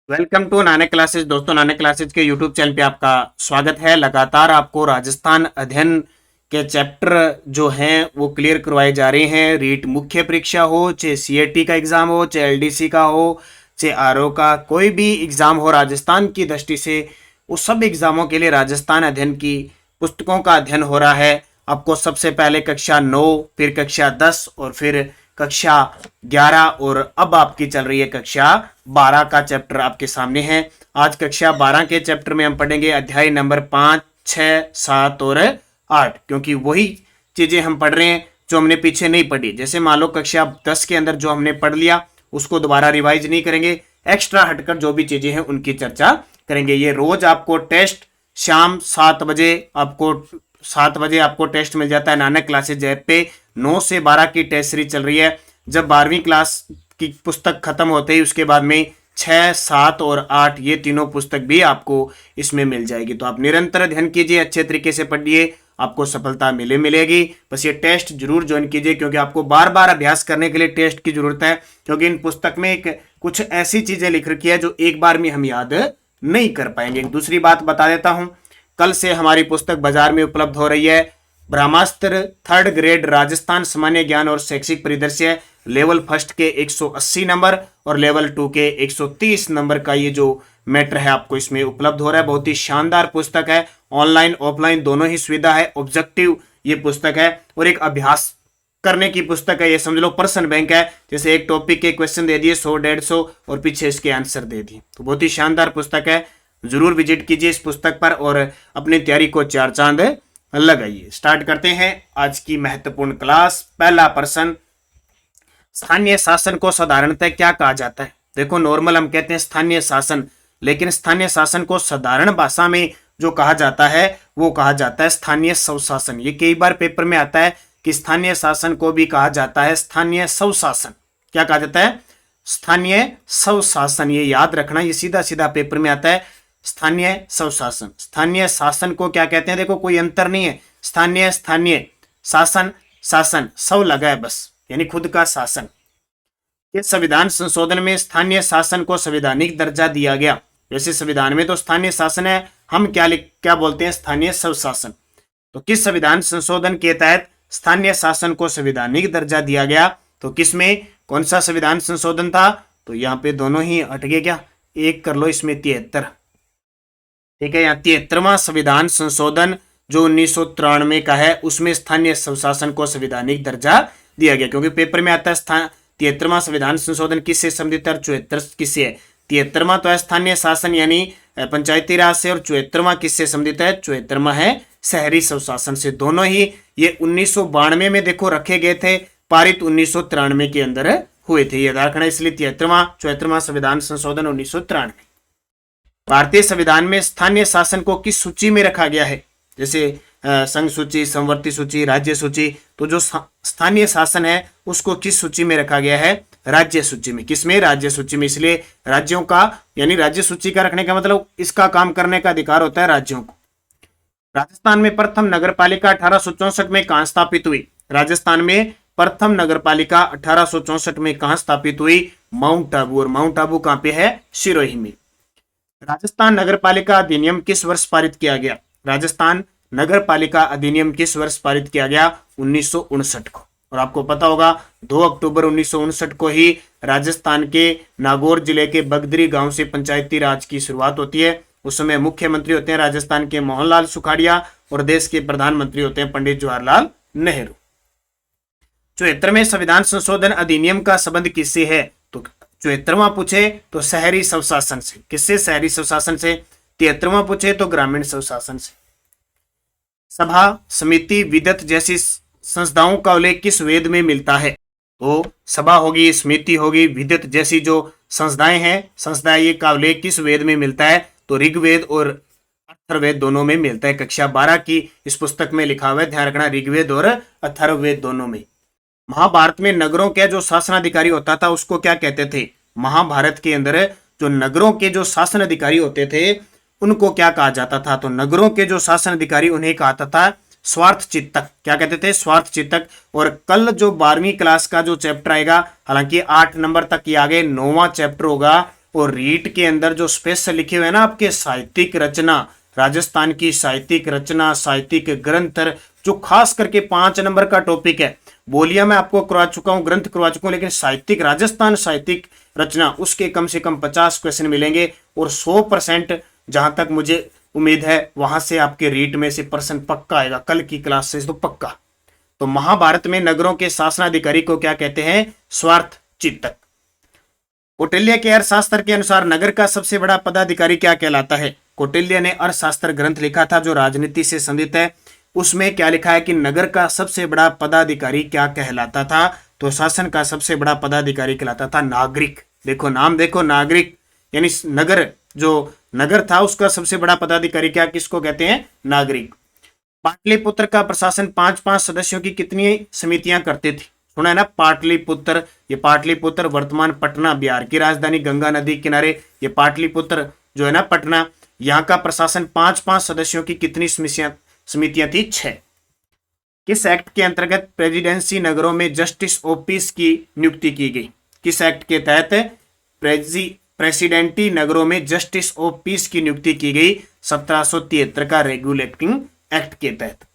Welcome to Nanak classes. दोस्तों, Nanak classes के YouTube channel पे आपका स्वागत है। लगातार आपको राजस्थान अध्ययन के चैप्टर जो हैं वो क्लियर करवाए जा रहे हैं। रीट मुख्य परीक्षा हो, चाहे सीएटी का एग्जाम हो, चाहे एलडीसी का हो, चाहे आरओ का, कोई भी एग्जाम हो राजस्थान की दृष्टि से, उस सब एग्जामों के लिए राजस्थान अध्ययन की पुस्तकों का अध्ययन हो रहा है। आपको सबसे पहले कक्षा 9, फिर कक्षा 10 और फिर कक्षा 11 और अब आपकी चल रही है कक्षा 12 का चैप्टर आपके सामने है। आज कक्षा 12 के चैप्टर में हम पढ़ेंगे अध्याय नंबर 5, 6, 7 और 8, क्योंकि वही चीजें हम पढ़ रहे हैं जो हमने पीछे नहीं पढ़ी। जैसे मान लो कक्षा 10 के अंदर जो हमने पढ़ लिया उसको दोबारा रिवाइज नहीं करेंगे, एक्स्ट्रा हटकर जो भी चीजें हैं उनकी चर्चा करेंगे। ये रोज आपको टेस्ट शाम 7 बजे आपको टेस्ट मिल जाता है नानक क्लासेज ऐप पे। 9 से 12 की टेस्ट सीरीज चल रही है। जब 12वीं क्लास की पुस्तक खत्म होते ही उसके बाद में 6, 7 और 8 ये तीनों पुस्तक भी आपको इसमें मिल जाएगी। तो आप निरंतर अध्ययन कीजिए, अच्छे तरीके से पढ़िए, आपको सफलता मिलेगी। बस ये टेस्ट जरूर ज्वाइन कीजिए, क्योंकि आपको बार बार अभ्यास करने के लिए टेस्ट की जरूरत है। क्योंकि इन पुस्तक में कुछ ऐसी चीजें लिख रखी है जो एक बार में हम याद नहीं कर पाएंगे। दूसरी बात बता देता हूं, कल से हमारी पुस्तक बाजार में उपलब्ध हो रही है। ब्रह्मास्त्र 3rd ग्रेड राजस्थान सामान्य ज्ञान और शैक्षिक परिदृश्य, लेवल फर्स्ट के 180 नंबर और लेवल 2 के 130 नंबर का ये जो मैटर है आपको इसमें उपलब्ध हो रहा है। बहुत ही शानदार पुस्तक है, ऑनलाइन ऑफलाइन दोनों ही सुविधा है। ऑब्जेक्टिव ये पुस्तक है और एक अभ्यास करने की पुस्तक है। ये समझ लो प्रश्न बैंक है, जैसे एक टॉपिक के क्वेश्चन दे दिए 100, 150 और पीछे इसके आंसर दे दिए। तो बहुत ही शानदार पुस्तक है, जरूर विजिट कीजिए इस पुस्तक पर और अपनी तैयारी को 4 चांद लगाइए। स्टार्ट करते हैं आज की महत्वपूर्ण क्लास। पहला प्रश्न, स्थानीय शासन को साधारणतः क्या कहा जाता है? देखो, नॉर्मल हम कहते हैं स्थानीय शासन, लेकिन स्थानीय शासन को साधारण भाषा में जो कहा जाता है वो कहा जाता है स्थानीय स्वशासन। ये कई बार पेपर में आता है कि स्थानीय शासन को भी कहा जाता है स्थानीय स्वशासन। क्या कहा जाता है? स्थानीय स्वशासन। ये याद रखना, ये सीधा सीधा पेपर में आता है, स्थानीय स्वशासन। स्थानीय शासन को क्या कहते हैं? देखो, कोई अंतर नहीं है। स्थानीय स्थानीय, शासन शासन, सव लगा है बस, यानी खुद का शासन। ये संविधान संशोधन में स्थानीय शासन को संवैधानिक दर्जा दिया गया। वैसे संविधान में तो स्थानीय शासन है, हम क्या बोलते हैं? स्थानीय स्वशासन। तो किस संविधान संशोधन के तहत स्थानीय शासन को संवैधानिक दर्जा दिया गया? तो किसमें, कौन सा संविधान संशोधन था? तो यहाँ पे दोनों ही हट गए क्या, एक कर लो इसमें 73। ठीक है, यहाँ 73वां संविधान संशोधन जो 1993 का है, उसमें स्थानीय स्वशासन को संवैधानिक दर्जा दिया गया। क्योंकि पेपर में आता है 73वां संविधान संशोधन किससे संबंधित है, 74 किससे है? 73वां तो है स्थानीय शासन यानी पंचायती राज से, और 74वां किससे संबंधित है? 74वां है शहरी स्वशासन से। दोनों ही ये 1992 में देखो रखे गए थे, पारित 1993 के अंदर हुए थे। ये याद रखना, इसलिए 73वां संविधान संशोधन 1993। भारतीय संविधान में स्थानीय शासन को किस सूची में रखा गया है? जैसे संघ सूची, संवर्ती सूची, राज्य सूची। तो जो स्थानीय शासन है उसको किस सूची में रखा गया है? राज्य सूची में। किसमें? राज्य सूची में। इसलिए राज्यों का, यानी राज्य सूची का रखने का मतलब इसका काम करने का अधिकार होता है राज्यों को। राजस्थान में प्रथम नगरपालिका 1864 में कहां स्थापित हुई? राजस्थान में प्रथम नगरपालिका 1864 में कहां स्थापित हुई? माउंट आबू। और माउंट आबू कहां पे है? सिरोही में। राजस्थान नगरपालिका अधिनियम किस वर्ष पारित किया गया? राजस्थान नगरपालिका अधिनियम किस वर्ष पारित किया गया? 1959 को। और आपको पता होगा 2 अक्टूबर 1959 को ही राजस्थान के नागौर जिले के बगदरी गांव से पंचायती राज की शुरुआत होती है। उस समय मुख्यमंत्री होते हैं राजस्थान के मोहनलाल सुखाड़िया और देश के प्रधानमंत्री होते हैं पंडित जवाहरलाल नेहरू। 74वें संविधान संशोधन अधिनियम का संबंध किससे है? तो 74वां पूछे तो शहरी स्वशासन से। किससे? शहरी स्वशासन से। 73वां पूछे तो ग्रामीण स्वशासन से। सभा, समिति, विदत जैसी संस्थाओं का उल्लेख किस वेद में मिलता है? तो सभा होगी, समिति होगी, विदत जैसी जो संस्थाएं हैं, संस्थाएं, ये का उल्लेख किस वेद में मिलता है? तो ऋग्वेद और अथर्ववेद दोनों में मिलता है। कक्षा 12 की इस पुस्तक में लिखा हुआ है, ध्यान रखना, ऋग्वेद और अथर्ववेद दोनों में। महाभारत में नगरों के जो शासनाधिकारी होता था उसको क्या कहते थे? महाभारत के अंदर जो नगरों के जो शासन अधिकारी होते थे उनको क्या कहा जाता था? तो नगरों के जो शासन अधिकारी उन्हें कहा था स्वार्थ चित्तक। क्या कहते थे? स्वार्थ चित्तक। और कल जो 12वीं क्लास का जो चैप्टर आएगा, हालांकि 8 नंबर तक ये आगे 9वां चैप्टर होगा और रीट के अंदर जो स्पेशल लिखे हुए हैं ना आपके साहित्यिक रचना, राजस्थान की साहित्यिक रचना, साहित्यिक ग्रंथ, जो खास करके 5 नंबर का टॉपिक है। बोलिया मैं आपको करवा चुका हूं, ग्रंथ करवा चुका हूं, लेकिन साहित्यिक राजस्थान साहित्यिक रचना उसके कम से कम 50 क्वेश्चन मिलेंगे और 100% जहां तक मुझे उम्मीद है वहां से आपके रीट में से प्रश्न पक्का आएगा, कल की क्लास से तो पक्का। तो महाभारत में नगरों के शासनाधिकारी को क्या कहते हैं? स्वार्थ चित्तक। कौटिल्य के अर्थशास्त्र के अनुसार नगर का सबसे बड़ा पदाधिकारी क्या कहलाता है? कौटिल्य ने अर्थशास्त्र ग्रंथ लिखा था जो राजनीति से संबंधित है, उसमें क्या लिखा है कि नगर का सबसे बड़ा पदाधिकारी क्या कहलाता था? तो शासन का सबसे बड़ा पदाधिकारी कहलाता था नागरिक। देखो नाम देखो, नागरिक, यानी नगर, जो नगर था उसका सबसे बड़ा पदाधिकारी क्या, किसको कहते हैं? नागरिक। पाटलिपुत्र का प्रशासन 5-5 सदस्यों की कितनी समितियां करते थे? सुना है ना पाटलिपुत्र। ये पाटलिपुत्र वर्तमान पटना, बिहार की राजधानी, गंगा नदी किनारे ये पाटलिपुत्र जो है ना पटना, यहाँ का प्रशासन 5-5 सदस्यों की कितनी समितियां थी? 6। किस एक्ट के अंतर्गत प्रेसिडेंसी नगरों में जस्टिस ऑफ पीस की नियुक्ति की गई? किस एक्ट के तहत प्रेसिडेंटी नगरों में जस्टिस ऑफ पीस की नियुक्ति की गई? 1773 का रेगुलेटिंग एक्ट के तहत।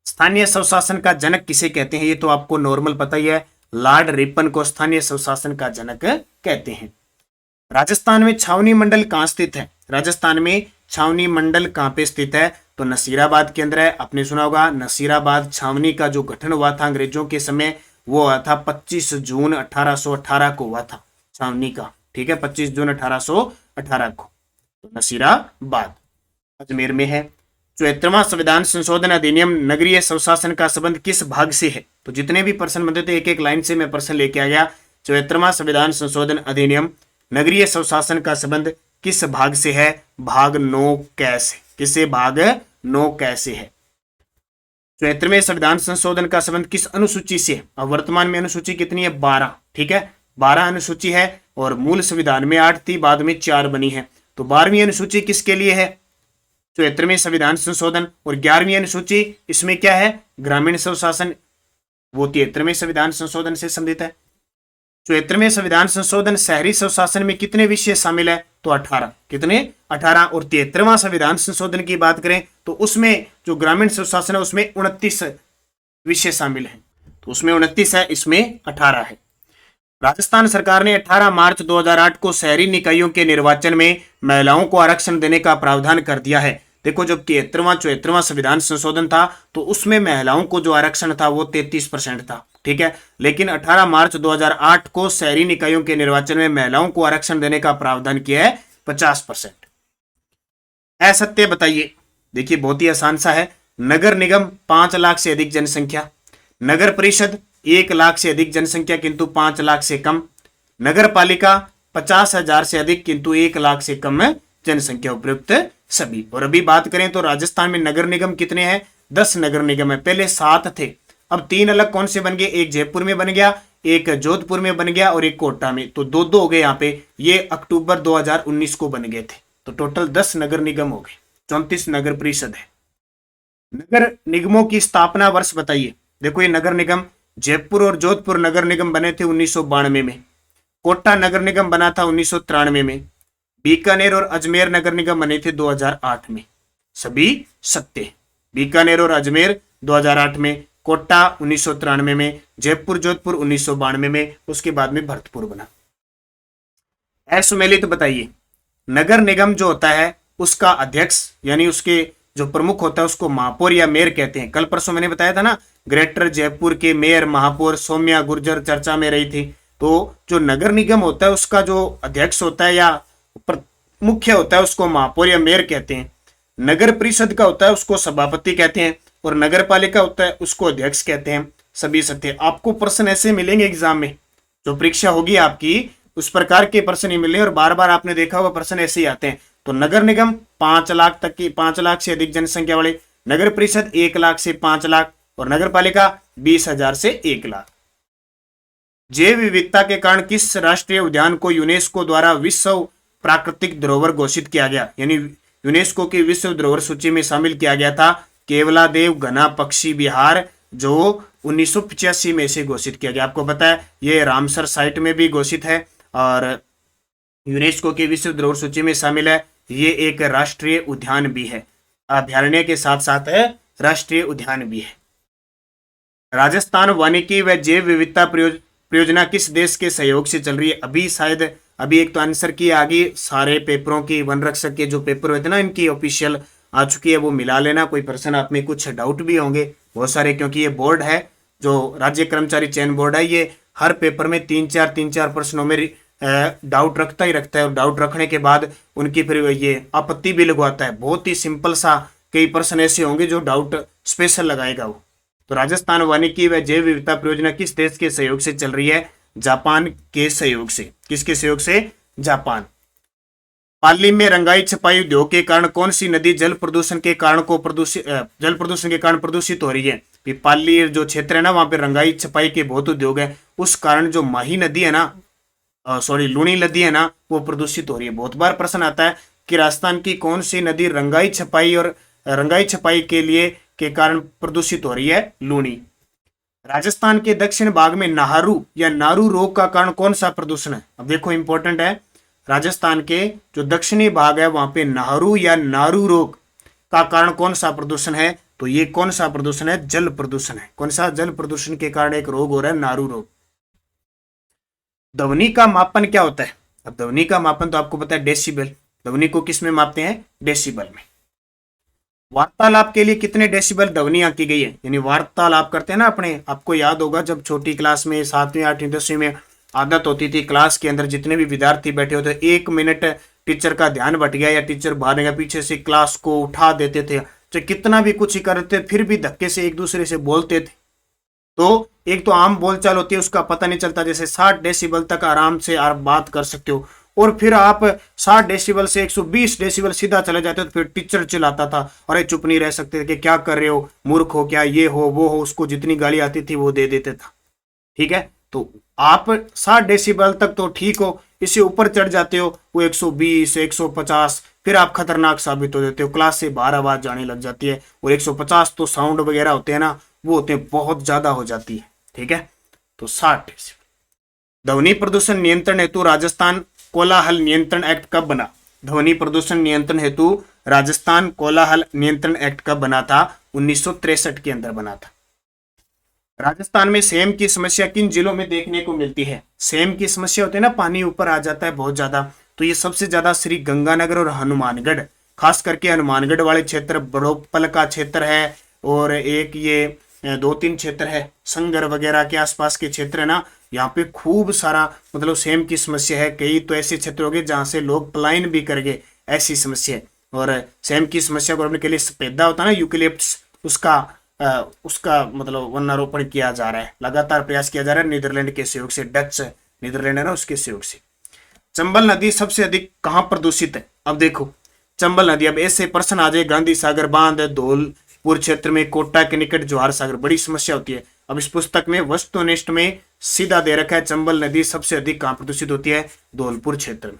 स्थानीय स्वशासन का जनक किसे कहते हैं? ये तो आपको नॉर्मल पता ही है, लॉर्ड रिपन को स्थानीय स्वशासन का जनक कहते हैं। राजस्थान में छावनी मंडल कहां स्थित है? राजस्थान में छावनी मंडल कहां पे स्थित है? तो नसीराबाद के अंदर है। आपने सुना होगा नसीराबाद छावनी का जो गठन हुआ था अंग्रेजों के समय, वो हुआ था 25 जून 1818 को हुआ था छावनी का, ठीक है, 25 जून 1818 को। तो नसीराबाद अजमेर में है। 74वां संविधान संशोधन अधिनियम नगरीय स्वशासन का संबंध किस भाग से है? तो जितने भी प्रश्न बनते थे एक एक लाइन से मैं प्रश्न लेके आ गया। 74वां संविधान संशोधन अधिनियम नगरीय स्वशासन का संबंध किस भाग से है? भाग 9 कैसे, किसे भाग 9 कैसे है। 74वें संविधान संशोधन का संबंध किस अनुसूची से है? अब वर्तमान में अनुसूची कितनी है? 12, ठीक है, 12 अनुसूची है और मूल संविधान में 8 थी, बाद में 4 बनी है। तो 12वीं अनुसूची किसके लिए है? 74वें संविधान संशोधन। और 11वीं अनुसूची इसमें क्या है? ग्रामीण स्वशासन, वो 73वें संविधान संशोधन से संबंधित है। 74वें संविधान संशोधन शहरी स्वशासन में कितने विषय शामिल है? तो 18। कितने? 18। और 73वां संविधान संशोधन की बात करें तो उसमें जो ग्रामीण स्वशासन है उसमें 29 विषय शामिल है। तो उसमें 29 है, इसमें 18 है। राजस्थान सरकार ने 18 मार्च 2008 को शहरी निकायों के निर्वाचन में महिलाओं को आरक्षण देने का प्रावधान कर दिया है। देखो जब 73वां 74वां संविधान संशोधन था तो उसमें महिलाओं को जो आरक्षण था वो 33% था, ठीक है, लेकिन 18 मार्च 2008 को शहरी निकायों के निर्वाचन में महिलाओं को आरक्षण देने का प्रावधान किया है 50%। असत्य बताइए। देखिए बहुत ही आसान सा है। नगर निगम 5 लाख से अधिक जनसंख्या, नगर परिषद 1 लाख से अधिक जनसंख्या किंतु 5 लाख से कम, नगर पालिका 50,000 से अधिक किंतु 1 लाख से कम जनसंख्या, उपयुक्त सभी। और अभी बात करें तो राजस्थान में नगर निगम कितने हैं? 10 नगर निगम है। पहले 7 थे, अब 3 अलग कौन से बन गए? एक जयपुर में बन गया, एक जोधपुर में बन गया और एक कोटा में, तो 2-2 हो गए यहाँ पे। ये अक्टूबर 2019 को बन गए थे। तो टोटल 10 नगर निगम हो गए, 34 नगर परिषद है। नगर निगमों की स्थापना वर्ष बताइए। देखो ये नगर निगम, जयपुर और जोधपुर नगर निगम बने थे 1992 में, कोटा नगर निगम बना था 1993 में, बीकानेर और अजमेर नगर निगम बने थे 2008 में। सभी सत्य। बीकानेर और अजमेर 2008 में, कोटा 1993 में, जयपुर जोधपुर 1992 में, उसके बाद में भरतपुर बना। असुमेलित बताइए। नगर निगम जो होता है उसका अध्यक्ष यानी उसके जो प्रमुख होता है उसको महापौर या मेयर कहते हैं। कल परसों मैंने बताया था ना, ग्रेटर जयपुर के मेयर महापौर सौम्या गुर्जर चर्चा में रही थी। तो जो नगर निगम होता है उसका जो अध्यक्ष होता है या मुख्य होता है उसको महापौर या मेयर कहते हैं। नगर परिषद का होता है उसको सभापति कहते हैं और नगर पालिका होता है उसको अध्यक्ष कहते हैं। सभी सत्य। आपको प्रश्न ऐसे मिलेंगे एग्जाम में, जो परीक्षा होगी आपकी उस प्रकार के प्रश्न ही मिले और बार बार आपने देखा होगा प्रश्न ऐसे ही आते हैं। तो नगर निगम 5 लाख तक की, 5 लाख से अधिक जनसंख्या वाले, नगर परिषद 1 लाख से 5 लाख और नगर पालिका 20,000 से 1 लाख। जैव विविधता के कारण किस राष्ट्रीय उद्यान को यूनेस्को द्वारा विश्व प्राकृतिक धरोहर घोषित किया गया, यानी यूनेस्को की विश्व धरोहर सूची में शामिल किया गया था? केवलादेव घना पक्षी विहार जो 1985 में से घोषित किया गया। आपको पता है ये रामसर साइट में भी घोषित है और यूनेस्को की विश्व धरोहर सूची में शामिल है। ये एक राष्ट्रीय उद्यान भी है, अभयारण्य के साथ साथ है राष्ट्रीय उद्यान भी है। राजस्थान वानिकी व जैव विविधता परियोजना किस देश के सहयोग से चल रही है? अभी शायद अभी एक तो आंसर की आगे सारे पेपरों की वन रक्षक के जो पेपर होते ना इनकी ऑफिशियल आ चुकी है, वो मिला लेना। कोई पर्सन आप में कुछ डाउट भी होंगे बहुत सारे, क्योंकि ये बोर्ड है जो राज्य कर्मचारी चयन बोर्ड है, ये हर पेपर में तीन चार प्रश्नों में डाउट रखता ही रखता है, और डाउट रखने के बाद उनकी फिर ये आपत्ति भी लगवाता है। बहुत ही सिंपल सा कई प्रश्न ऐसे होंगे जो डाउट स्पेशल लगाएगा वो। तो राजस्थान वानिकी व जैव विविधता परियोजना किस देश के सहयोग से चल रही है? जापान के सहयोग से। किसके सहयोग से? जापान। पाली में रंगाई छपाई उद्योग के कारण कौन सी नदी जल प्रदूषण के कारण प्रदूषित हो रही है? पाली जो क्षेत्र है ना वहां पे रंगाई छपाई के बहुत उद्योग है, उस कारण जो माही नदी है ना, लूनी नदी है ना, वो प्रदूषित हो रही है। बहुत बार प्रश्न आता है कि राजस्थान की कौन सी नदी रंगाई छपाई के लिए के कारण प्रदूषित हो रही है? लूनी। राजस्थान के दक्षिण भाग में नाहरू या नारू रोग का कारण कौन सा प्रदूषण है? अब देखो इंपॉर्टेंट है, राजस्थान के जो दक्षिणी भाग है वहां पे नाहरू या नारू रोग का कारण कौन सा प्रदूषण है? तो ये कौन सा प्रदूषण है? जल प्रदूषण है। कौन सा? जल प्रदूषण के कारण एक रोग हो रहा है, नारू रोग। ध्वनि का मापन क्या होता है? अब ध्वनि का मापन तो आपको पता है, डेसिबल। ध्वनि को किस में मापते हैं? डेसिबल में। वार्तालाप के लिए कितने डेसिबल ध्वनि आंकी गई है? यानी वार्तालाप करते हैं ना अपने, आपको याद होगा जब छोटी क्लास में 7वीं 8वीं 10वीं में आदत होती थी, क्लास के अंदर जितने भी विद्यार्थी बैठे होते 1 मिनट टीचर का ध्यान भट गया या टीचर बाहर गया, पीछे से क्लास को उठा देते थे, तो कितना भी कुछ ही करते फिर भी धक्के से एक दूसरे से बोलते थे। तो एक तो आम बोलचाल होती है उसका पता नहीं चलता, जैसे 60 डेसिबल तक आराम से आप बात कर सकते हो, और फिर आप 60 डेसिबल से 120 डेसिबल सीधा चले जाते हो तो फिर टीचर चिल्लाता था, अरे चुप नहीं रह सकते थे कि क्या कर रहे हो, मूर्ख हो क्या, ये हो वो हो, उसको जितनी गाली आती थी वो दे देते था। ठीक है, तो आप 60 डेसिबल तक तो ठीक हो, इससे ऊपर चढ़ जाते हो वो 120 150, फिर आप खतरनाक साबित हो जाते हो, क्लास से बाहर आवाज जाने लग जाती है। और 150 तो साउंड वगैरह होते हैं ना, वो होते हैं बहुत ज्यादा हो जाती है। ठीक है, तो 60 डेसिबल। ध्वनि प्रदूषण नियंत्रण हेतु राजस्थान कोलाहल नियंत्रण एक्ट कब बना? ध्वनि प्रदूषण नियंत्रण हेतु राजस्थान कोलाहल नियंत्रण एक्ट कब बना था? 1963 के अंदर बना था। राजस्थान में सेम की समस्या किन जिलों में देखने को मिलती है? सेम की समस्या होती है ना, पानी ऊपर आ जाता है बहुत ज्यादा, तो ये सबसे ज्यादा श्री गंगानगर और हनुमानगढ़, खास करके हनुमानगढ़ वाले क्षेत्र, बड़ोपल का क्षेत्र है, और एक ये 2-3 क्षेत्र है संगर वगैरह के आसपास के क्षेत्र है ना, यहाँ पे खूब सारा मतलब सेम की समस्या है। कई तो ऐसे क्षेत्र हो गए जहाँ से लोग पलायन भी कर गए, ऐसी समस्या है। और सेम की समस्या को रोकने के लिए सफेदा होता है ना, यूकेलिप्टस, उसका मतलब वनारोपण किया जा रहा है, लगातार प्रयास किया जा रहा है नीदरलैंड के सहयोग से, डच नीदरलैंड है ना उसके सहयोग से। चंबल नदी सबसे अधिक कहाँ प्रदूषित है? अब देखो चंबल नदी, अब ऐसे प्रश्न आ जाए, गांधी सागर बांध, धौलपुर क्षेत्र में, कोटा के निकट जवाहर सागर, बड़ी समस्या होती है। अब इस पुस्तक में वस्तुनिष्ठ में सीधा दे रखा है, चंबल नदी सबसे अधिक कहाँ प्रदूषित होती है? धौलपुर क्षेत्र में।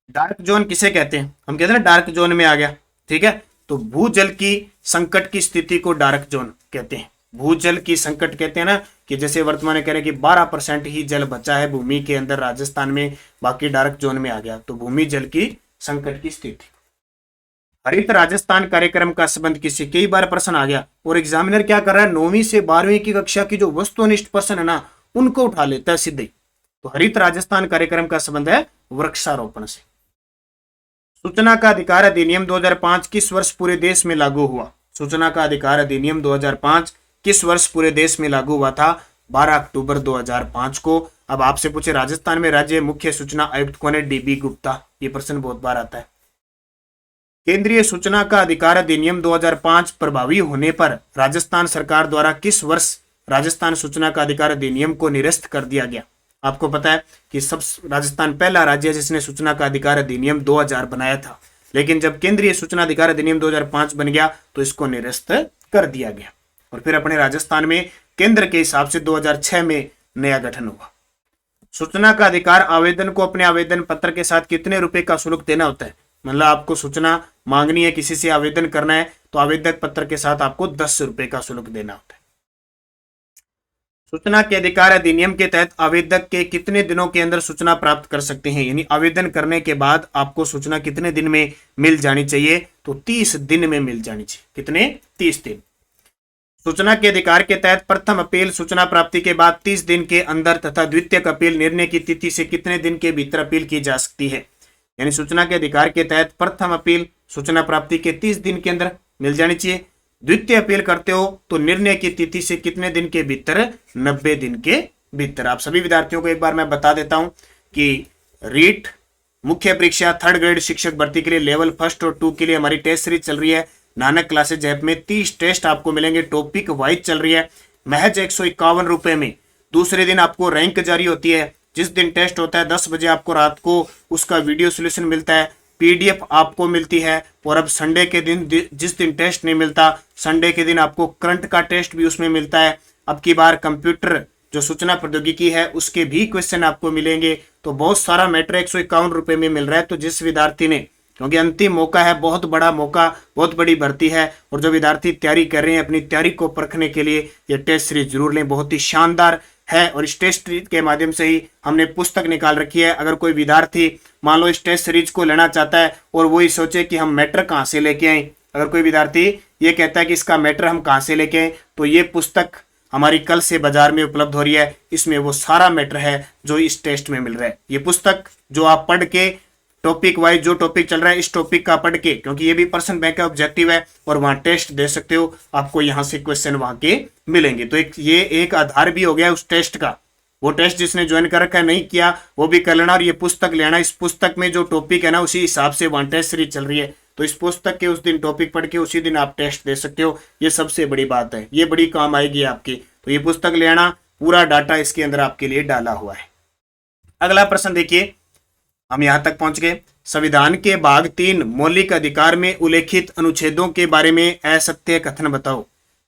डार्क जोन किसे कहते हैं? हम कहते हैं ना डार्क जोन में आ गया। ठीक है, तो भूजल की संकट की स्थिति को डार्क जोन कहते हैं। भूजल की संकट कहते हैं ना, कि जैसे वर्तमान में कह रहे हैं कि 12% ही जल बचा है भूमि के अंदर राजस्थान में, बाकी डार्क जोन में आ गया, तो भूमि जल की संकट की स्थिति। हरित राजस्थान कार्यक्रम का संबंध किससे? कई बार प्रश्न आ गया, और एग्जामिनर क्या कर रहा है, 9वीं से 12वीं की कक्षा की जो वस्तुनिष्ठ प्रश्न है ना, उनको उठा लेता है सीधे। तो हरित राजस्थान कार्यक्रम का संबंध है वृक्षारोपण से। सूचना का अधिकार अधिनियम 2005 किस वर्ष पूरे देश में लागू हुआ? सूचना का अधिकार अधिनियम 2005 किस वर्ष पूरे देश में लागू हुआ था? 12 अक्टूबर 2005 को। अब आपसे पूछे राजस्थान में राज्य मुख्य सूचना आयुक्त कौन है? डीबी गुप्ता। ये प्रश्न बहुत बार आता है। केंद्रीय सूचना का अधिकार अधिनियम 2005 प्रभावी होने पर राजस्थान सरकार द्वारा किस वर्ष राजस्थान सूचना का अधिकार अधिनियम को निरस्त कर दिया गया? आपको पता है कि सब राजस्थान पहला राज्य है जिसने सूचना का अधिकार अधिनियम 2000 बनाया था, लेकिन जब केंद्रीय सूचना अधिकार अधिनियम 2005 बन गया तो इसको निरस्त कर दिया गया, और फिर अपने राजस्थान में केंद्र के हिसाब से 2006 में नया गठन हुआ। सूचना का अधिकार आवेदन को अपने आवेदन पत्र के साथ कितने रुपए का शुल्क देना होता है? मतलब आपको सूचना मांगनी है, किसी से आवेदन करना है, तो आवेदक पत्र के साथ आपको 10 रुपए का शुल्क देना होता है। सूचना के अधिकार अधिनियम के तहत आवेदक के कितने दिनों के अंदर सूचना प्राप्त कर सकते हैं, यानी आवेदन करने के बाद आपको सूचना कितने दिन में मिल जानी चाहिए, तो 30 दिन में मिल जानी चाहिए। कितने? 30 दिन। सूचना के अधिकार के तहत प्रथम अपील सूचना प्राप्ति के बाद 30 दिन के अंदर तथा द्वितीयक अपील निर्णय की तिथि से कितने दिन के भीतर अपील की जा सकती है, यानी सूचना के अधिकार के तहत प्रथम अपील सूचना प्राप्ति के 30 दिन के अंदर मिल जानी चाहिए। द्वितीय अपील करते हो तो निर्णय की तिथि से कितने दिन के भीतर? 90 दिन के भीतर। आप सभी विद्यार्थियों को एक बार मैं बता देता हूं कि रीट मुख्य परीक्षा 3rd ग्रेड शिक्षक भर्ती के लिए लेवल 1 और 2 के लिए हमारी टेस्ट सीरीज चल रही है। नानक क्लासेज ऐप में 30 टेस्ट आपको मिलेंगे, टॉपिक वाइज चल रही है, महज 151 रुपए में। दूसरे दिन आपको रैंक जारी होती है। जिस दिन टेस्ट होता है 10 बजे आपको रात को उसका वीडियो सोल्यूशन मिलता है, पीडीएफ आपको मिलती है। और अब संडे के दिन जिस दिन टेस्ट नहीं मिलता, संडे के दिन आपको करंट का टेस्ट भी उसमें मिलता है। अब की बार कंप्यूटर जो सूचना प्रौद्योगिकी है उसके भी क्वेश्चन आपको मिलेंगे। तो बहुत सारा मैटर 151 रुपए में मिल रहा है। तो जिस विद्यार्थी ने, क्योंकि अंतिम मौका है, बहुत बड़ा मौका, बहुत बड़ी भर्ती है, और जो विद्यार्थी तैयारी कर रहे हैं अपनी तैयारी को परखने के लिए ये टेस्ट सीरीज जरूर लें, बहुत ही शानदार है। और इस टेस्ट सीरीज के माध्यम से ही हमने पुस्तक निकाल रखी है। अगर कोई विद्यार्थी मान लो इस टेस्ट सीरीज को लेना चाहता है और वो ही सोचे कि हम मैटर कहाँ से लेके आए, अगर कोई विद्यार्थी ये कहता है कि इसका मैटर हम कहाँ से लेके आए, तो ये पुस्तक हमारी कल से बाजार में उपलब्ध हो रही है। इसमें वो सारा मैटर है जो इस टेस्ट में मिल रहा है। ये पुस्तक जो आप पढ़ के टॉपिक वाइज जो टॉपिक चल रहा है इस टॉपिक का पढ़ के, क्योंकि ये भी पर्सन बैंक का ऑब्जेक्टिव है और वहां टेस्ट दे सकते हो, आपको यहाँ से क्वेश्चन वहां के मिलेंगे। तो ये एक आधार भी हो गया उस टेस्ट का। वो टेस्ट जिसने ज्वाइन कर रखा है, नहीं किया, वो भी कर लेना और ये पुस्तक लेना। इस पुस्तक में जो टॉपिक है ना उसी हिसाब से वहां टेस्ट सीरीज चल रही है। तो इस पुस्तक के उस दिन टॉपिक पढ़ के उसी दिन आप टेस्ट दे सकते हो। ये सबसे बड़ी बात है, ये बड़ी काम आएगी आपकी। तो ये पुस्तक ले आना, पूरा डाटा इसके अंदर आपके लिए डाला हुआ है। अगला प्रश्न देखिए, हम यहां तक पहुंच गए। संविधान के भाग 3 मौलिक अधिकार में उल्लेखित अनुच्छेदों के बारे में असत्य कथन बताओ।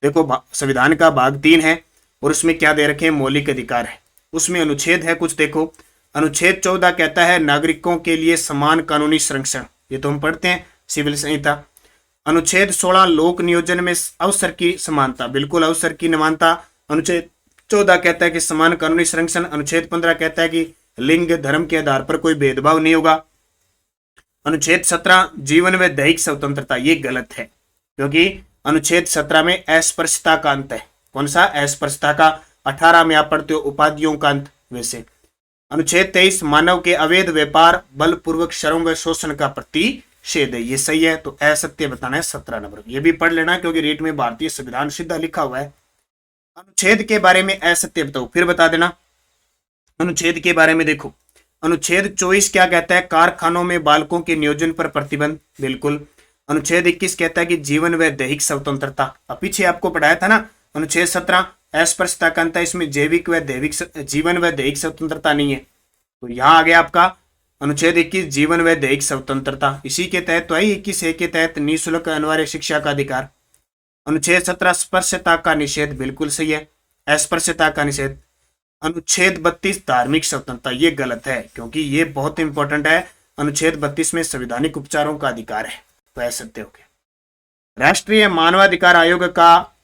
देखो संविधान का भाग 3 है और उसमें क्या दे रखे हैं? मौलिक अधिकार है। उसमें अनुच्छेद है कुछ, देखो अनुच्छेद 14 कहता है नागरिकों के लिए समान कानूनी संरक्षण, ये तो हम पढ़ते हैं सिविल संहिता। अनुच्छेद 16 लोक नियोजन में अवसर की समानता, बिल्कुल अवसर की समानता। अनुच्छेद 14 कहता है कि समान कानूनी संरक्षण। अनुच्छेद 15 कहता है कि लिंग धर्म के आधार पर कोई भेदभाव नहीं होगा। अनुच्छेद 17 जीवन व दैहिक स्वतंत्रता, ये गलत है, क्योंकि अनुच्छेद 17 में अस्पृश्यता का अंत है। कौन सा? अस्पृश्यता का। 18 में आप पढ़ते हो उपाधियों का अंत। वैसे अनुच्छेद 23 मानव के अवैध व्यापार, बलपूर्वक श्रम व शोषण का प्रतिषेध है, ये सही है। तो असत्य बताना है 17 नंबर। ये भी पढ़ लेना क्योंकि रेट में भारतीय संविधान सीधा लिखा हुआ है। अनुच्छेद के बारे में असत्य बताओ, फिर बता देना। अनुच्छेद के बारे में देखो, अनुच्छेद 24 क्या कहता है? कारखानों में बालकों के नियोजन पर प्रतिबंध, बिल्कुल। अनुच्छेद 21 कहता है कि जीवन व दैहिक स्वतंत्रता। अब पीछे आपको पढ़ाया था ना, अनुच्छेद 17 अस्पृश्यता का अंत है, इसमें जैविक व दैविक जीवन व दैहिक स्वतंत्रता नहीं है। तो यहाँ आ गया आपका अनुच्छेद 21 जीवन व दैहिक स्वतंत्रता। इसी के तहत तो है 21A के तहत निःशुल्क अनिवार्य शिक्षा का अधिकार। अनुच्छेद 17 स्पर्शता का निषेध, बिल्कुल सही है, अस्पृश्यता का निषेध। अनुच्छेद 32 धार्मिक स्वतंत्रता, ये गलत है क्योंकि ये बहुत इंपॉर्टेंट है। अनुच्छेद 32 में संवैधानिक उपचारों का अधिकार है, तो ऐसे सत्य हो गया। राष्ट्रीय मानवाधिकार आयोग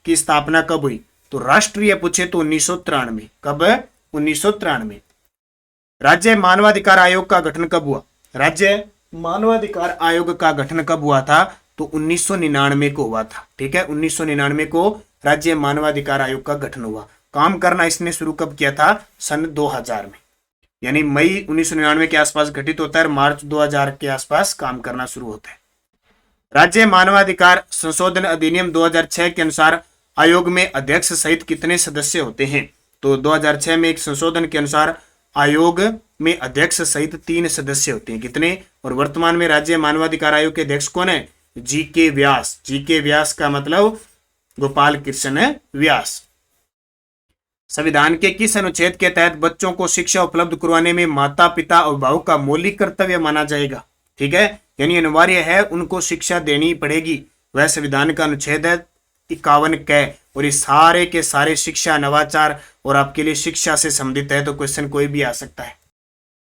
की स्थापना कब हुई? तो राष्ट्रीय पूछे तो 1993। कब? 1993। राज्य मानवाधिकार आयोग का गठन कब हुआ? राज्य मानवाधिकार आयोग का गठन कब हुआ था? तो 1999 को हुआ था। ठीक है, 1999 को राज्य मानवाधिकार आयोग का गठन हुआ। काम करना इसने शुरू कब किया था? सन 2000 में, यानी मई 1999 के आसपास गठित होता है और मार्च 2000 के आसपास काम करना शुरू होता है। राज्य मानवाधिकार संशोधन अधिनियम 2006 के अनुसार आयोग में अध्यक्ष सहित कितने सदस्य होते हैं? तो 2006 में एक संशोधन के अनुसार आयोग में अध्यक्ष सहित 3 सदस्य होते हैं। कितने? और वर्तमान में राज्य मानवाधिकार आयोग के अध्यक्ष कौन है? जीके व्यास। जीके व्यास का मतलब गोपाल कृष्ण व्यास। संविधान के किस अनुच्छेद के तहत बच्चों को शिक्षा उपलब्ध करवाने में माता पिता अभिभावक का मौलिक कर्तव्य माना जाएगा? ठीक है, यानी अनिवार्य है, उनको शिक्षा देनी पड़ेगी। वह संविधान का अनुच्छेद है 51 क। और ये सारे के सारे शिक्षा, नवाचार और आपके लिए शिक्षा से संबंधित है, तो क्वेश्चन कोई भी आ सकता है।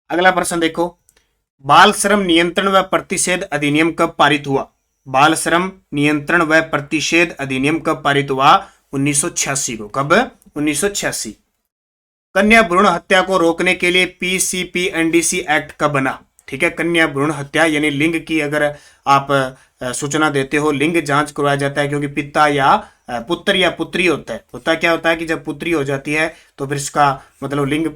अगला प्रश्न देखो, बाल श्रम नियंत्रण व प्रतिषेध अधिनियम कब पारित हुआ? बाल श्रम नियंत्रण व प्रतिषेध अधिनियम कब पारित हुआ? 1986 को। कब? 1986। कन्या भ्रूण हत्या को रोकने के लिए पीसीपीएनडीसी एक्ट कब बना? ठीक है, कन्या भ्रूण हत्या यानी लिंग की अगर आप सूचना देते हो, लिंग जांच करवाया जाता है, क्योंकि पिता या पुत्र या पुत्री होता है। होता क्या होता है कि जब पुत्री हो जाती है तो फिर इसका मतलब लिंग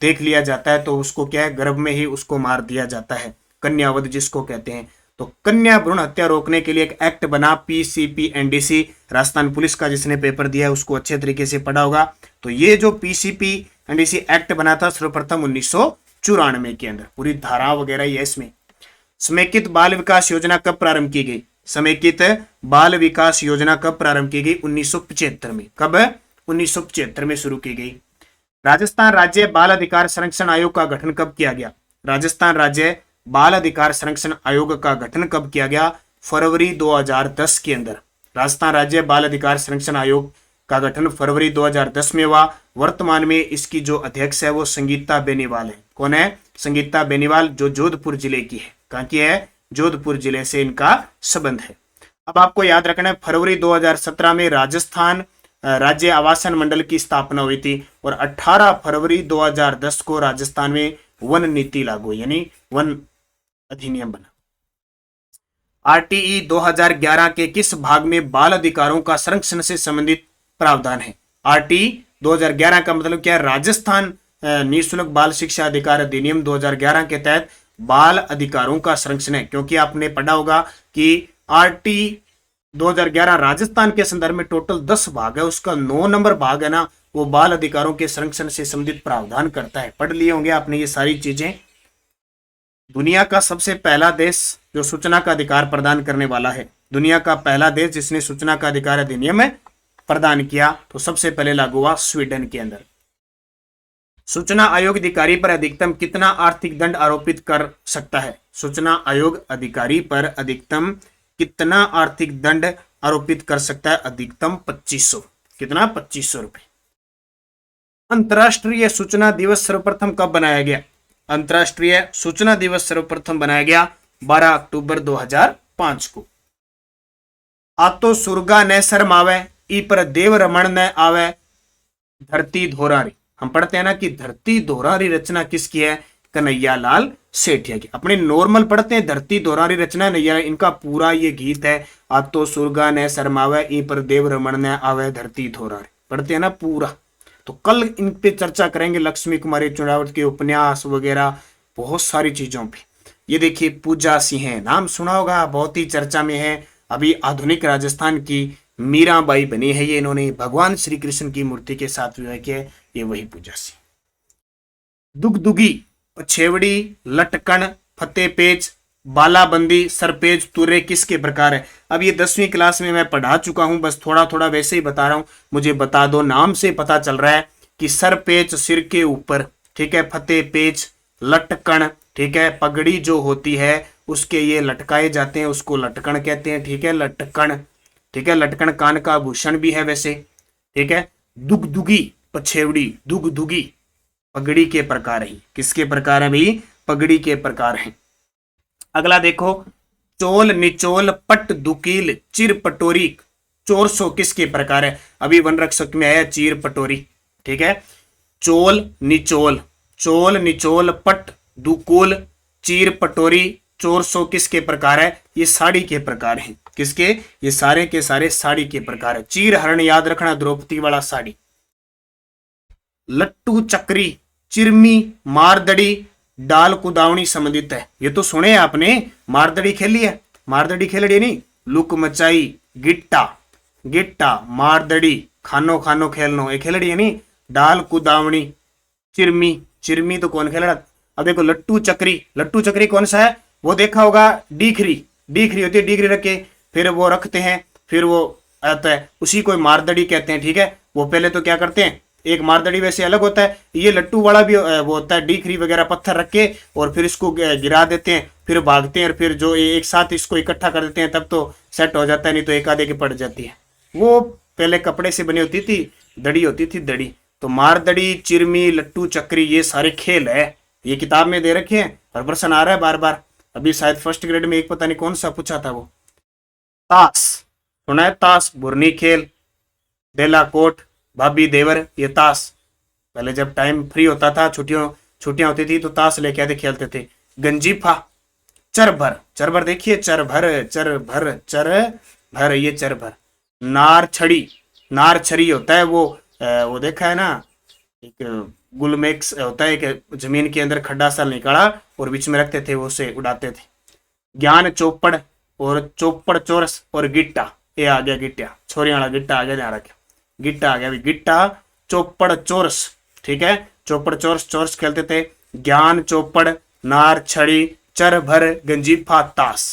देख लिया जाता है, तो उसको क्या है, गर्भ में ही उसको मार दिया जाता है, कन्यावध जिसको कहते हैं। तो कन्या भ्रूण हत्या रोकने के लिए एक एक्ट बना पीसीपीएनडीसी। राजस्थान पुलिस का जिसने पेपर दिया है उसको अच्छे तरीके से पढ़ा होगा। तो ये जो पीसीपीएनडीसी एक्ट बना था सर्वप्रथम 1994 के अंदर, पूरी धारा वगैरह ये इसमें। समेकित बाल विकास योजना कब प्रारंभ की गई? समेकित बाल विकास योजना कब प्रारंभ की गई? 1975 में। कब? 1975 में शुरू की गई। राजस्थान राज्य बाल अधिकार संरक्षण आयोग का गठन कब किया गया? राजस्थान राज्य बाल अधिकार संरक्षण आयोग का गठन कब किया गया? फरवरी 2010 के अंदर। राजस्थान राज्य बाल अधिकार संरक्षण आयोग का गठन फरवरी 2010 में हुआ। वर्तमान में इसकी जो अध्यक्ष है वो संगीता बेनीवाल है। कौन है? संगीता बेनीवाल, जो जोधपुर जिले की है। कहां की है? जोधपुर जिले से इनका संबंध है। अब आपको याद रखना है, फरवरी 2017 में राजस्थान राज्य आवासन मंडल की स्थापना हुई थी और 18 फरवरी 2010 को राजस्थान में वन नीति लागू, यानी वन अधिनियम बना। आरटीई 2011 के किस भाग में बाल अधिकारों का संरक्षण से संबंधित प्रावधान है? आरटीई 2011 का मतलब क्या है? राजस्थान निःशुल्क बाल शिक्षा अधिकार अधिनियम 2011 के तहत बाल अधिकारों का संरक्षण है। क्योंकि आपने पढ़ा होगा कि आरटी 2011 राजस्थान के संदर्भ में टोटल 10 भाग है, उसका 9 नंबर भाग है ना, वो बाल अधिकारों के संरक्षण से संबंधित प्रावधान करता है। पढ़ लिए होंगे आपने ये सारी चीजें। दुनिया का सबसे पहला देश जो सूचना का अधिकार प्रदान करने वाला है, दुनिया का पहला देश जिसने सूचना का अधिकार अधिनियम प्रदान किया, तो सबसे पहले लागू हुआ स्वीडन के अंदर। सूचना आयोग अधिकारी पर अधिकतम कितना आर्थिक दंड आरोपित कर सकता है? सूचना आयोग अधिकारी पर अधिकतम कितना आर्थिक दंड आरोपित कर सकता है? अधिकतम 2500। कितना? 2500 रुपए। अंतर्राष्ट्रीय सूचना दिवस सर्वप्रथम कब बनाया गया? अंतर्राष्ट्रीय सूचना दिवस सर्वप्रथम बनाया गया 12 अक्टूबर 2005 को। आतो सुरगा न शर्मावे, ई पर देव रमण न आवे, धरती धोरारी। हम पढ़ते हैं ना कि धरती धोरारी रचना किसकी है? कन्हैया लाल सेठिया की। अपने नॉर्मल पढ़ते हैं धरती धोरारी रचना नैया, इनका पूरा ये गीत है, आतो सुरगा न शर्मावे, ई पर देव रमण न आवे, धरती धोरारी। पढ़ते हैं ना पूरा। तो कल इन पे चर्चा करेंगे, लक्ष्मी कुमारी चुड़ावत के उपन्यास वगैरह बहुत सारी चीजों पे। ये देखिए पूजा सिंह, नाम सुना होगा, बहुत ही चर्चा में है। अभी आधुनिक राजस्थान की मीराबाई बनी है ये, इन्होंने भगवान श्री कृष्ण की मूर्ति के साथ विवाह किया, ये वही पूजा सिंह। दुगदुगी, पछेवड़ी, लटकन, फतेपेच, बालाबंदी, सरपेज, तुरे किसके प्रकार है? अब ये 10वीं क्लास में मैं पढ़ा चुका हूं, बस थोड़ा थोड़ा वैसे ही बता रहा हूं, मुझे बता दो। नाम से पता चल रहा है कि सरपेच सिर के ऊपर, ठीक है, फतेपेच, लटकन, ठीक है, पगड़ी जो होती है उसके ये लटकाए जाते हैं, उसको लटकन कहते हैं, ठीक है, लटकन, ठीक है, लटकन कान का आभूषण भी है वैसे, ठीक है। दुगदुगी, पछेवड़ी, दुगदुगी पगड़ी के प्रकार है। किसके प्रकार है भाई? पगड़ी के प्रकार है। अगला देखो, चोल, निचोल, पट, दुकील, चिर, पटोरी, चोरसो किसके प्रकार है? अभी वन रक्षक में आया चीर पटोरी, ठीक है। चोल, निचोल, चोल, निचोल, पट, दुकूल, चीर, पटोरी, चोरसो किसके प्रकार है? ये साड़ी के प्रकार हैं। किसके? ये सारे के सारे साड़ी के प्रकार है। चीर हरण याद रखना, द्रौपदी वाला साड़ी। लट्टू, चक्री, चिरमी, मारदड़ी, डाल कुदावनी संबंधित है। ये तो सुने आपने, मारदड़ी खेली है, मारदड़ी खेलड़ी नहीं, लुक मचाई, गिट्टा, गिट्टा, मारदड़ी, खानो खानो खेलनो, ये खेलड़ी है नहीं। डाल कुदावनी, चिरमी, चिरमी तो कौन खेल रहा? अब देखो लट्टू चक्री, लट्टू चक्री कौन सा है? वो देखा होगा, डीखरी, डीखरी होती है, डीखरी रख के फिर वो रखते हैं, फिर वो आता है, उसी को मारदड़ी कहते हैं, ठीक है। वो पहले तो क्या करते हैं, एक मारदड़ी वैसे अलग होता है, ये लट्टू वाला भी वो होता है, डीखरी वगैरह पत्थर रख के और फिर इसको गिरा देते हैं, फिर भागते हैं और फिर जो एक साथ इसको इकट्ठा कर देते हैं, तब तो सेट हो जाता है, नहीं तो एक आधे की पड़ जाती है। वो पहले कपड़े से बनी होती थी, दड़ी होती थी, दड़ी। तो मारदड़ी, चिरमी, लट्टू चक्री ये सारे खेल है, ये किताब में दे रखे हैं, हर प्रश्न आ रहा है बार बार। अभी शायद फर्स्ट ग्रेड में एक पता नहीं कौन सा पूछा था वो। ताश सुना है, ताश, बुरनी खेल, बेला कोट, भाभी देवर, ये ताश। पहले जब टाइम फ्री होता था, छुट्टियां होती थी तो ताश लेके आते खेलते थे। गंजीफा, चरभर, चरभर देखिए, चरभर चरभर चरभर, ये चरभर। नार छड़ी, नार छड़ी होता है वो देखा है ना, एक गुलमेक्स होता है, एक जमीन के अंदर खड्डा सा निकाला और बीच में रखते थे, वो उसे उड़ाते थे। ज्ञान चौपड़ और चौपड़ चौरस और गिट्टा, ये आ गया गिट्टा, छोरी वाला गिट्टा आ गया, ध्यान रखे, गिट्टा आ गया, गिट्टा चौपड़ चौरस, ठीक है, चौपड़ चौरस, चौरस खेलते थे। ज्ञान चौपड़, नार छड़ी, चर भर, गंजीफा, ताश।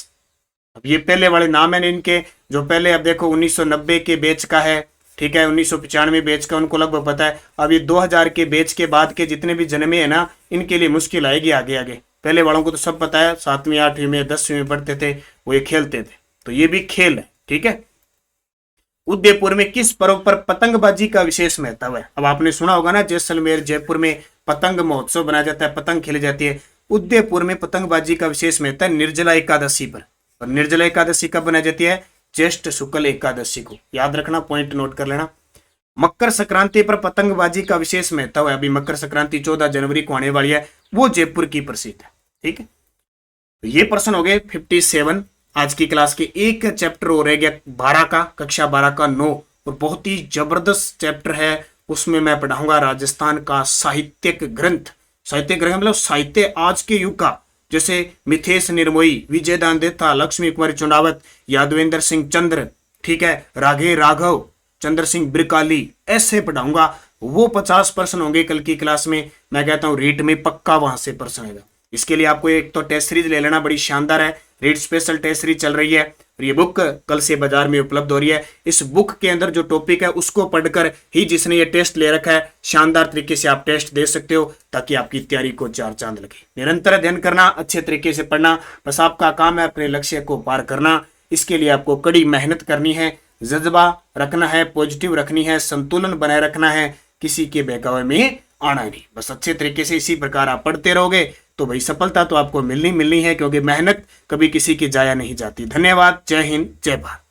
अब ये पहले वाले नाम है इनके, जो पहले अब देखो 1990 के बैच का है, ठीक है, 1995 बैच का उनको लगभग पता है। अब ये 2000 के बैच के बाद के जितने भी जन्मे है ना, इनके लिए मुश्किल आएगी आगे आगे। पहले वालों को तो सब पता है, 7वीं 8वीं में 10वीं में पढ़ते थे, वो ये खेलते थे, तो ये भी खेल है, ठीक है। उदयपुर में किस पर्व पर पतंगबाजी का विशेष महत्व है? अब आपने सुना होगा ना, जैसलमेर जयपुर में पतंग महोत्सव बनाया जाता है, पतंग खेली जाती है। उदयपुर में पतंगबाजी का विशेष महत्व है निर्जला एकादशी पर। और निर्जला एकादशी कब बनाई जाती है? ज्येष्ठ शुक्ल एकादशी को, याद रखना, पॉइंट नोट कर लेना। मकर संक्रांति पर पतंगबाजी का विशेष महत्व है। अभी मकर संक्रांति 14 जनवरी को आने वाली है, वो जयपुर की प्रसिद्ध है, ठीक है। तो ये प्रश्न हो गए 57 आज की क्लास के। एक चैप्टर हो रह गया 12 का, कक्षा 12 का 9, और बहुत ही जबरदस्त चैप्टर है। उसमें मैं पढ़ाऊंगा राजस्थान का साहित्यिक ग्रंथ। साहित्यिक ग्रंथ मतलब साहित्य आज के युग का, जैसे मिथेश निर्मोही, विजय दान देता, लक्ष्मी कुमारी चुंडावत, यादवेंद्र सिंह चंद्र, ठीक है, राघे राघव, चंद्र सिंह ब्रिकाली, ऐसे पढ़ाऊंगा। वो 50 प्रश्न होंगे कल की क्लास में। मैं कहता हूँ रीट में पक्का वहां से प्रश्न आएगा। इसके लिए आपको एक तो टेस्ट सीरीज ले लेना, बड़ी शानदार है, रीट स्पेशल टेस्ट सीरीज चल रही है, और ये बुक कल से बाजार में उपलब्ध हो रही है। इस बुक के अंदर जो टॉपिक है उसको पढ़कर ही जिसने ये टेस्ट ले रखा है, शानदार तरीके से आप टेस्ट दे सकते हो, ताकि आपकी तैयारी को 4 चांद लगे। निरंतर अध्ययन करना, अच्छे तरीके से पढ़ना, बस आपका काम है अपने लक्ष्य को पार करना। इसके लिए आपको कड़ी मेहनत करनी है, जज्बा रखना है, पॉजिटिव रखनी है, संतुलन बनाए रखना है, किसी के बहकावे में आना नहीं। बस अच्छे तरीके से इसी प्रकार आप पढ़ते रहोगे तो भाई सफलता तो आपको मिलनी है, क्योंकि मेहनत कभी किसी की जाया नहीं जाती। धन्यवाद। जय हिंद, जय भारत।